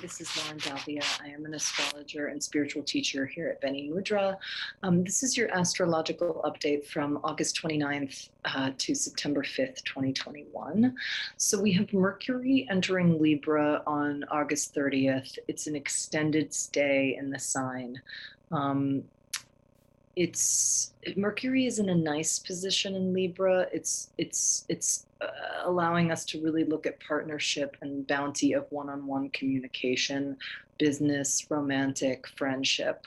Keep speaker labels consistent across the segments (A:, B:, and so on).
A: this is Lauren Dalvia. I am an astrologer and spiritual teacher here at Bene Mudra. This is your astrological update from August 29th to September 5th, 2021. So we have Mercury entering Libra on August 30th. It's an extended stay in the sign. Mercury is in a nice position in Libra. It's allowing us to really look at partnership and bounty of one-on-one communication, business, romantic, friendship.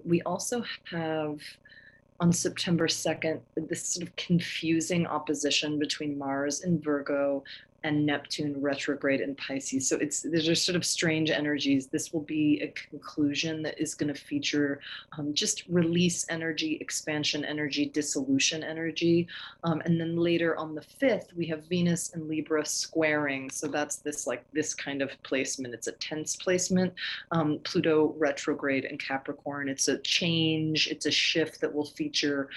A: We also have on September 2nd this sort of confusing opposition between Mars in Virgo and Neptune retrograde in Pisces. So there's just sort of strange energies. This will be a conclusion that is going to feature just release energy, expansion energy, dissolution energy. And then later on the 5th, we have Venus and Libra squaring. So that's this kind of placement. It's a tense placement. Pluto retrograde in Capricorn. It's a change. It's a shift that will feature,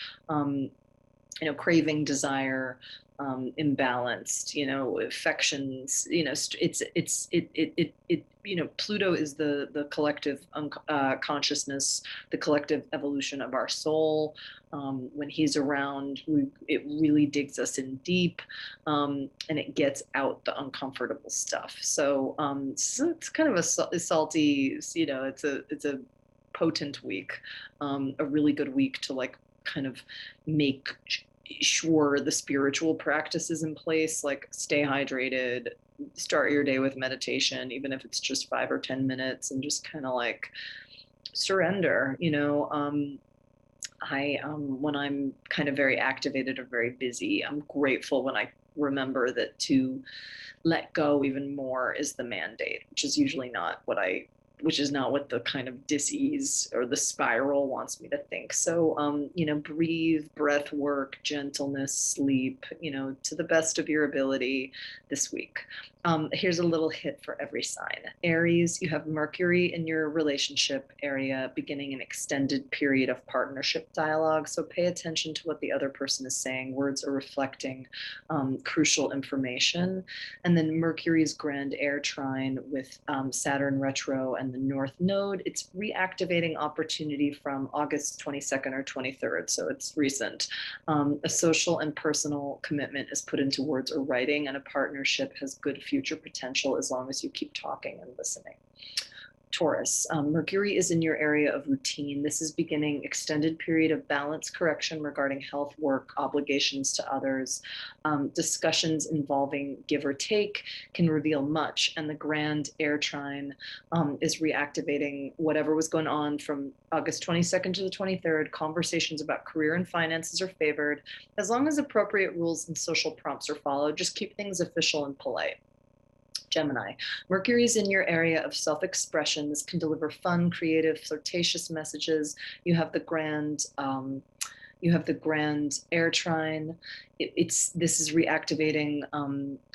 A: craving, desire, imbalanced, affections, Pluto is the collective consciousness, the collective evolution of our soul. When he's around, it really digs us in deep, and it gets out the uncomfortable stuff. So it's kind of a salty, it's a potent week, a really good week to kind of make sure the spiritual practices in place, like stay hydrated, start your day with meditation, even if it's just 5 or 10 minutes, and just kind of surrender. When I'm kind of very activated or very busy, I'm grateful when I remember that to let go even more is the mandate, which is not what the kind of dis-ease or the spiral wants me to think. So, breathe, breath work, gentleness, sleep, to the best of your ability this week. Here's a little hit for every sign. Aries, you have Mercury in your relationship area beginning an extended period of partnership dialogue. So pay attention to what the other person is saying. Words are reflecting crucial information. And then Mercury's grand air trine with Saturn retro and the North Node. It's reactivating opportunity from August 22nd or 23rd. So it's recent. A social and personal commitment is put into words or writing, and a partnership has good future potential as long as you keep talking and listening. Taurus, Mercury is in your area of routine. This is beginning extended period of balance correction regarding health, work, obligations to others. Discussions involving give or take can reveal much, and the grand air trine is reactivating whatever was going on from August 22nd to the 23rd. Conversations about career and finances are favored. As long as appropriate rules and social prompts are followed, just keep things official and polite. Gemini, Mercury is in your area of self-expression. This can deliver fun, creative, flirtatious messages. You have the grand air trine. This is reactivating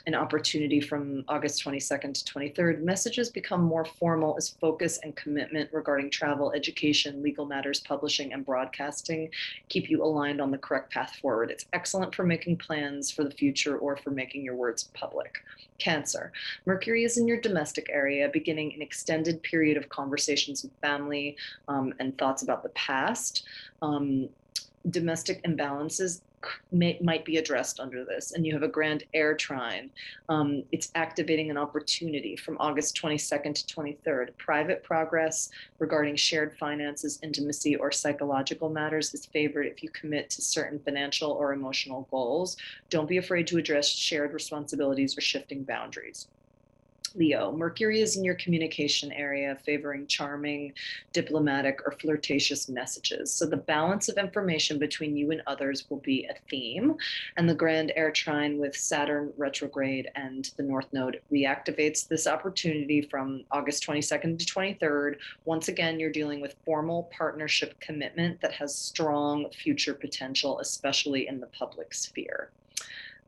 A: an opportunity from August 22nd to 23rd. Messages become more formal as focus and commitment regarding travel, education, legal matters, publishing, and broadcasting keep you aligned on the correct path forward. It's excellent for making plans for the future or for making your words public. Cancer, Mercury is in your domestic area, beginning an extended period of conversations with family and thoughts about the past. Domestic imbalances might be addressed under this, and you have a grand air trine. It's activating an opportunity from August 22nd to 23rd. Private progress regarding shared finances, intimacy, or psychological matters is favored if you commit to certain financial or emotional goals. Don't be afraid to address shared responsibilities or shifting boundaries. Leo, Mercury is in your communication area, favoring charming, diplomatic, or flirtatious messages. So the balance of information between you and others will be a theme. And the grand air trine with Saturn retrograde and the North Node reactivates this opportunity from August 22nd to 23rd. Once again, you're dealing with formal partnership commitment that has strong future potential, especially in the public sphere.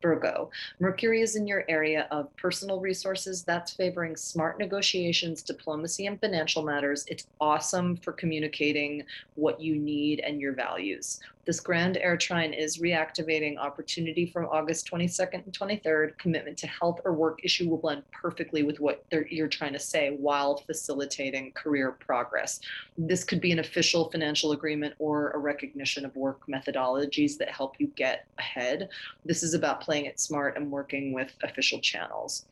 A: Virgo, Mercury is in your area of personal resources. That's favoring smart negotiations, diplomacy, and financial matters. It's awesome for communicating what you need and your values. This grand air trine is reactivating opportunity from August 22nd and 23rd. Commitment to health or work issue will blend perfectly with what you're trying to say while facilitating career progress. This could be an official financial agreement or a recognition of work methodologies that help you get ahead. This is about playing it smart and working with official channels.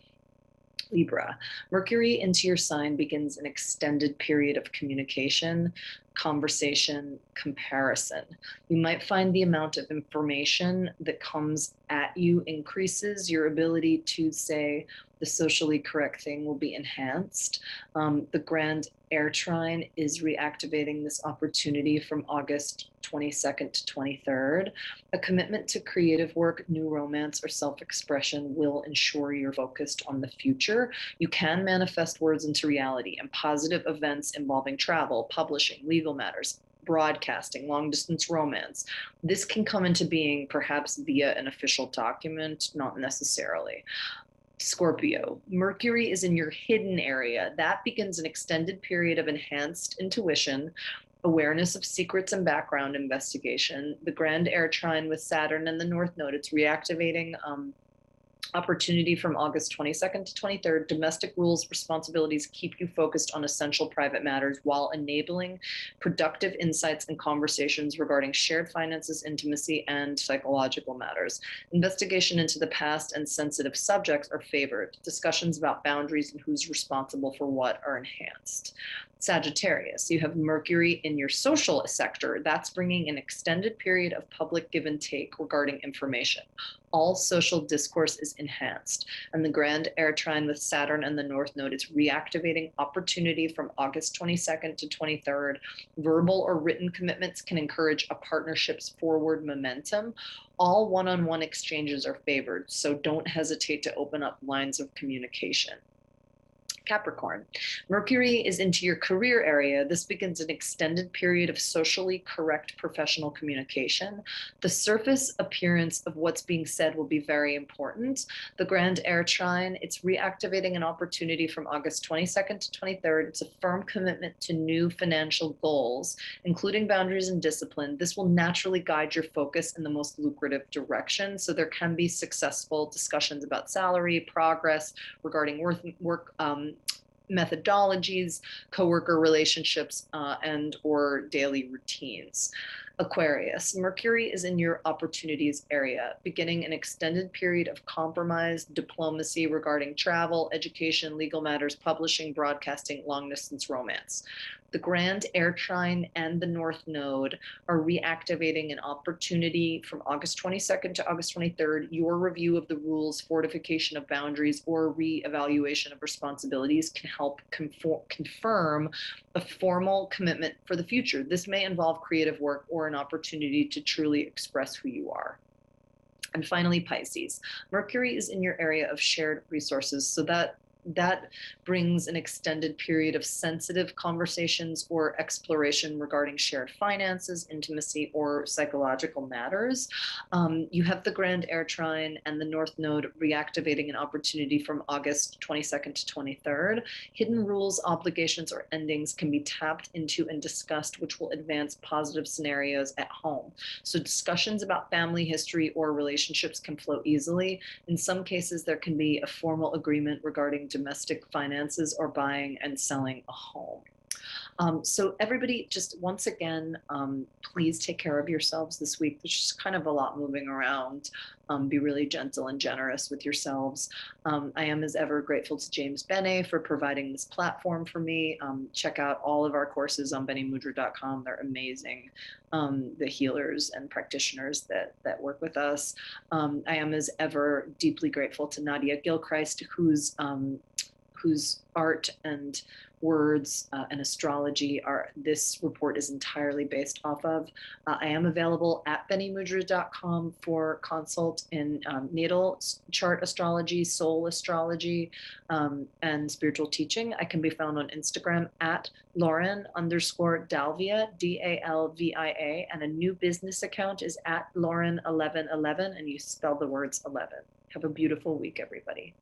A: Libra. Mercury into your sign begins an extended period of communication, conversation, comparison. You might find the amount of information that comes at you increases. Your ability to say the socially correct thing will be enhanced. The grand air trine is reactivating this opportunity from August 22nd to 23rd. A commitment to creative work, new romance, or self-expression will ensure you're focused on the future. You can manifest words into reality, and positive events involving travel, publishing, legal matters, broadcasting, long-distance romance. This can come into being perhaps via an official document, not necessarily. Scorpio, Mercury is in your hidden area. That begins an extended period of enhanced intuition, awareness of secrets and background investigation. The grand air trine with Saturn and the North Node, it's reactivating opportunity from August 22nd to 23rd. Domestic rules, responsibilities keep you focused on essential private matters while enabling productive insights and conversations regarding shared finances, intimacy, and psychological matters. Investigation into the past and sensitive subjects are favored. Discussions about boundaries and who's responsible for what are enhanced. Sagittarius, you have Mercury in your social sector. That's bringing an extended period of public give and take regarding information. All social discourse is enhanced. And the grand air trine with Saturn and the North Node is reactivating opportunity from August 22nd to 23rd. Verbal or written commitments can encourage a partnership's forward momentum. All one-on-one exchanges are favored, so don't hesitate to open up lines of communication. Capricorn, Mercury is into your career area. This begins an extended period of socially correct professional communication. The surface appearance of what's being said will be very important. The grand air trine, it's reactivating an opportunity from August 22nd to 23rd. It's a firm commitment to new financial goals, including boundaries and discipline. This will naturally guide your focus in the most lucrative direction. So there can be successful discussions about salary, progress regarding work methodologies, coworker relationships, and or daily routines. Aquarius, Mercury is in your opportunities area, beginning an extended period of compromise, diplomacy regarding travel, education, legal matters, publishing, broadcasting, long-distance romance. The grand air trine and the North Node are reactivating an opportunity from August 22nd to August 23rd. Your review of the rules, fortification of boundaries, or reevaluation of responsibilities can help confirm a formal commitment for the future. This may involve creative work or an opportunity to truly express who you are. And finally, Pisces. Mercury is in your area of shared resources, so that brings an extended period of sensitive conversations or exploration regarding shared finances, intimacy, or psychological matters. You have the grand air trine and the North Node reactivating an opportunity from August 22nd to 23rd. Hidden rules, obligations, or endings can be tapped into and discussed, which will advance positive scenarios at home. So discussions about family history or relationships can flow easily. In some cases, there can be a formal agreement regarding domestic finances or buying and selling a home. So everybody, just once again, please take care of yourselves this week. There's just kind of a lot moving around. Be really gentle and generous with yourselves. I am, as ever, grateful to James Bene for providing this platform for me. Check out all of our courses on benemudra.com. They're amazing. The healers and practitioners that work with us. I am, as ever, deeply grateful to Nadia Gilchrist, whose art and words and astrology this report is entirely based off of. I am available at benemudra.com for consult in natal chart astrology, soul astrology, and spiritual teaching. I can be found on Instagram at Lauren_Dalvia, DALVIA, and a new business account is at Lauren1111, and you spell the words 11. Have a beautiful week, everybody.